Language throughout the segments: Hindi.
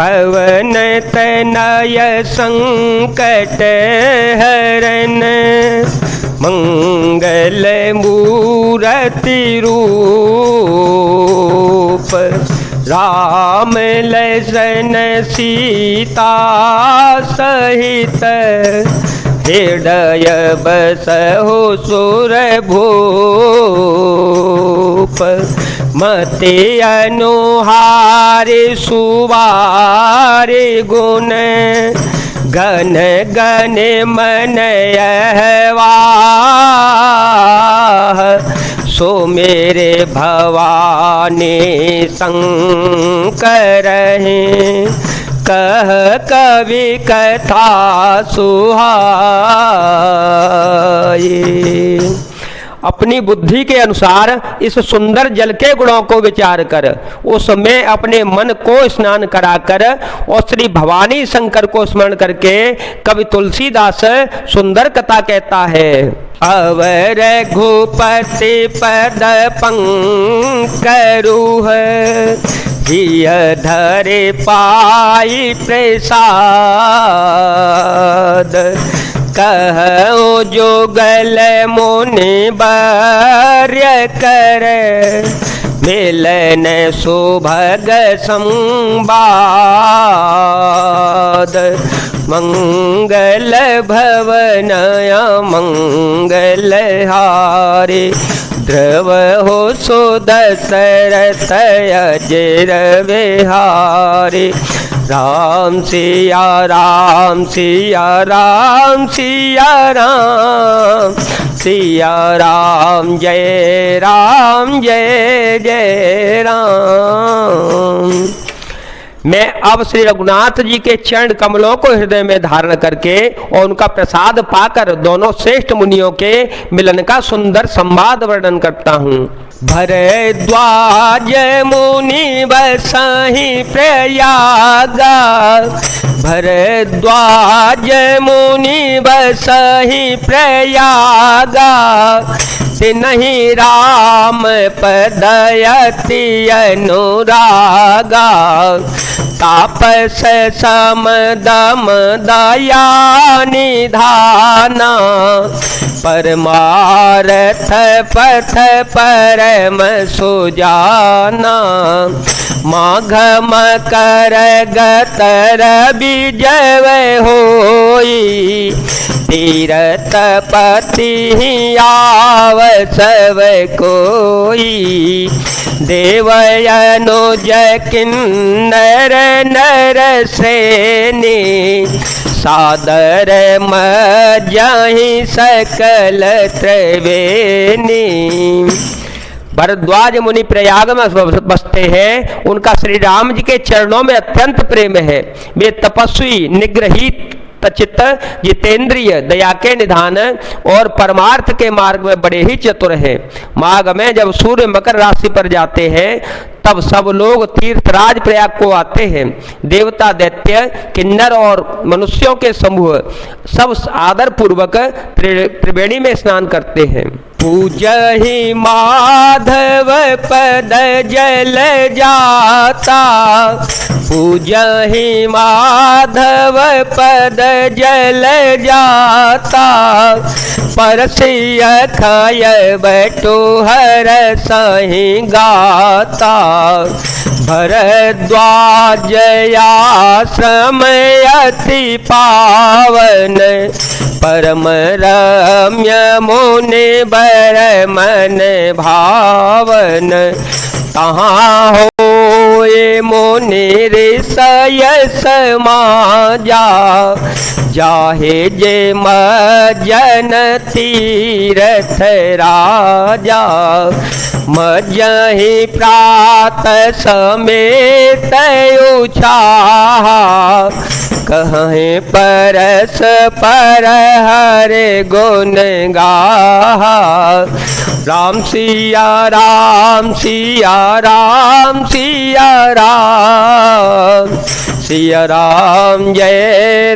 पवन तनय संकट हरन, मंगल मूरति रूप। राम लक्ष्मण सीता सहित, हृदय बसहु सुरभूप। मति अनुहारि सुवारि गुण, गण गण मन यहवाह। सो मेरे भवानी शंकर हैं, कह कवि कथा सुहाए। अपनी बुद्धि के अनुसार इस सुंदर जल के गुणों को विचार कर उसमें अपने मन को स्नान कराकर और श्री भवानी शंकर को स्मरण करके कवि तुलसीदास सुंदर कथा कहता है। अवर घुपति पद पंकरुह, हिय धरे पाई प्रसाद। कहो जोगल मुनि वर्य कर, मिलन सुभग संवाद। मंगल भवन मंगल हारे, ध्रुव हो सो दशरथ अजर विहारे। राम सिया राम सिया राम सिया राम, सिया राम जय जय राम। मैं अब श्री रघुनाथ जी के चरण कमलों को हृदय में धारण करके और उनका प्रसाद पाकर दोनों श्रेष्ठ मुनियों के मिलन का सुंदर संवाद वर्णन करता हूँ। भरद्वाज मुनि बसहि प्रयागा, भरद्वाज मुनि बसहि प्रयागा। तिन्हि राम पदयति अनुरागा, तापस सम दम दया निधाना। परमारथ पथ परम सुजाना, माघ मकर गतर विजय होई। तीरथ पति आव सब कोई, देवयनुज किन्नर नर श्रेणी। सादर मजहि सकल त्रिवेणी। भरद्वाज मुनि प्रयाग में बसते हैं, उनका श्री राम जी के चरणों में अत्यंत प्रेम है। वे तपस्वी, निग्रहित चित्त, जितेंद्रिय, दया के निधान और परमार्थ के मार्ग में बड़े ही चतुर हैं। माघ में जब सूर्य मकर राशि पर जाते हैं तब सब लोग तीर्थराज प्रयाग को आते हैं। देवता, दैत्य, किन्नर और मनुष्यों के समूह सब आदर पूर्वक त्रिवेणी में स्नान करते हैं। पूजहि माधव पद जल जाता, पूजहि माधव पद जल जाता। परसिय खय बटो हर सहि गाता। भरद्वाज आश्रम अति पावन, परम रम्य मुनि बर मन भावन। तहाँ होए मुनि ऋषय समाजा, जाहे जे मज्जन तीरथ राजा। मज्जहि प्रात समेत उछाहा, कहें परस पर हरे गुण गाहा। राम सिया राम सिया राम सिया राम, सिया राम जय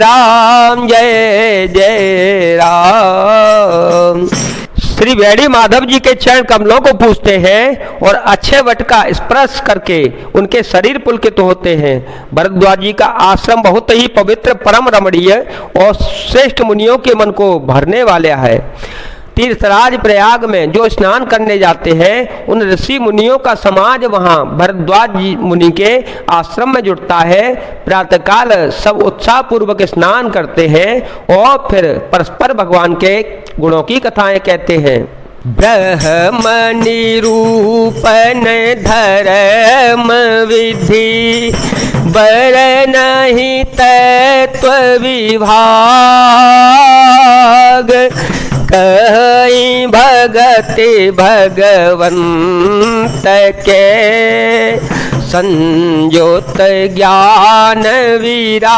जय राम। श्री वेणी माधव जी के चरण कमलों को पूजते हैं और अच्छे वट का स्पर्श करके उनके शरीर पुलकित होते हैं। भरद्वाज जी का आश्रम बहुत ही पवित्र, परम रमणीय और श्रेष्ठ मुनियों के मन को भरने वाला है। तीर्थराज प्रयाग में जो स्नान करने जाते हैं उन ऋषि मुनियों का समाज वहाँ भरद्वाज जी मुनि के आश्रम में जुटता है। प्रातःकाल सब उत्साह पूर्वक स्नान करते हैं और फिर परस्पर भगवान के गुणों की कथाएं कहते हैं। ब्रह्म निरूपण धर्म विधि बर नहीं तत्व विभाग कहीं भगति भगवंत के संयोत ज्ञान विराग।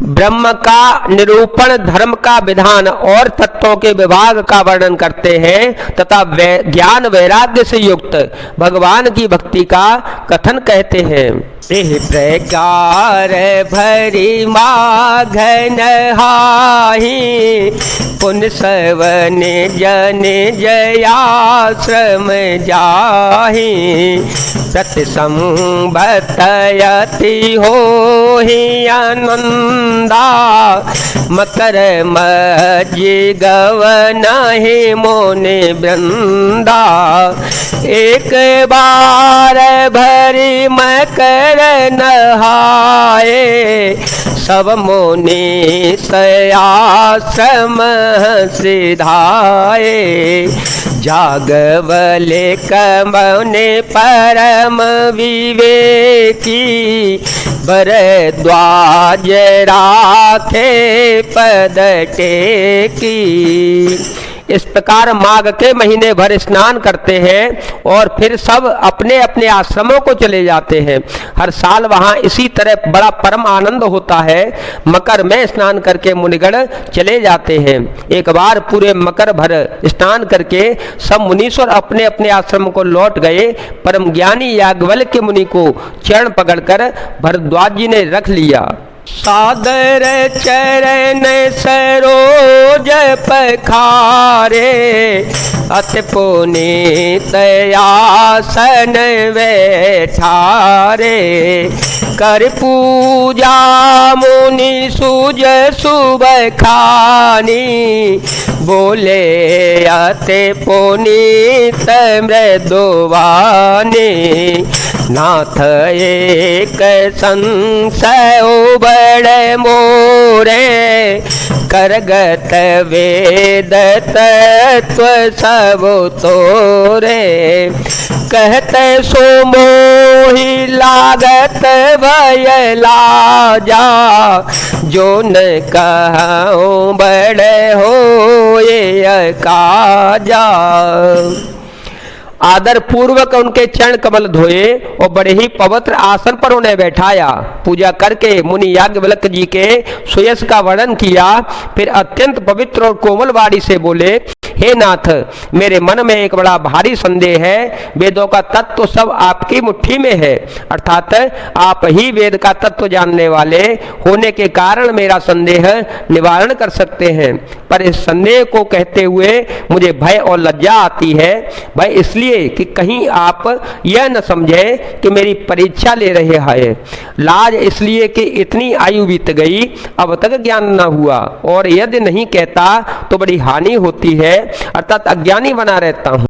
ब्रह्म का निरूपण, धर्म का विधान और तत्वों के विभाग का वर्णन करते हैं तथा ज्ञान वैराग्य से युक्त भगवान की भक्ति का कथन कहते हैं। प्रकार भरी माघन हाहि पुन सवन जन जयाश्रम जाहि सत्संबतयति होहि आनंदा मकर मज्जि गवनहि मुनि वृंदा एक बार भरी मकर नहाए सब मुनि आश्रम सिधाए जागवले कमने परम विवेकी भरद्वाज राखे पद टेकी। इस प्रकार माघ के महीने भर स्नान करते हैं और फिर सब अपने अपने आश्रमों को चले जाते हैं। हर साल वहाँ इसी तरह बड़ा परम आनंद होता है। मकर में स्नान करके मुनिगण चले जाते हैं। एक बार पूरे मकर भर स्नान करके सब मुनीश्वर अपने अपने आश्रम को लौट गए। परम ज्ञानी याज्ञवल्क्य मुनि को चरण पकड़कर भरद्वाज जी ने रख लिया। सादर चरण सरोज पखारे अति पुनीत आसन बैठारे कर पूजा मुनि सूज सुब खानी बोले अति पुनीत मृदुवानी नाथ एक संशय बड़े मोरे करगत वेद तत्व सब तोरे कहते सो मोहि लागत भय लाजा जो न कहूँ बड़े हो ये काजा। आदर पूर्वक उनके चरण कमल धोए और बड़े ही पवित्र आसन पर उन्हें बैठाया। पूजा करके मुनि याज्ञवल्क्य जी के सुयश का वर्णन किया। फिर अत्यंत पवित्र और कोमल वाणी से बोले, हे नाथ, मेरे मन में एक बड़ा भारी संदेह है। वेदों का तत्व तो सब आपकी मुट्ठी में है, अर्थात आप ही वेद का तत्व जानने वाले होने के कारण मेरा संदेह निवारण कर सकते हैं। पर इस संदेह को कहते हुए मुझे भय और लज्जा आती है। भय इसलिए कि कहीं आप यह न समझे कि मेरी परीक्षा ले रहे हैं। लाज इसलिए कि इतनी आयु बीत गई, अब तक ज्ञान न हुआ, और यदि नहीं कहता तो बड़ी हानि होती है, अर्थात अज्ञानी बना रहता हूँ।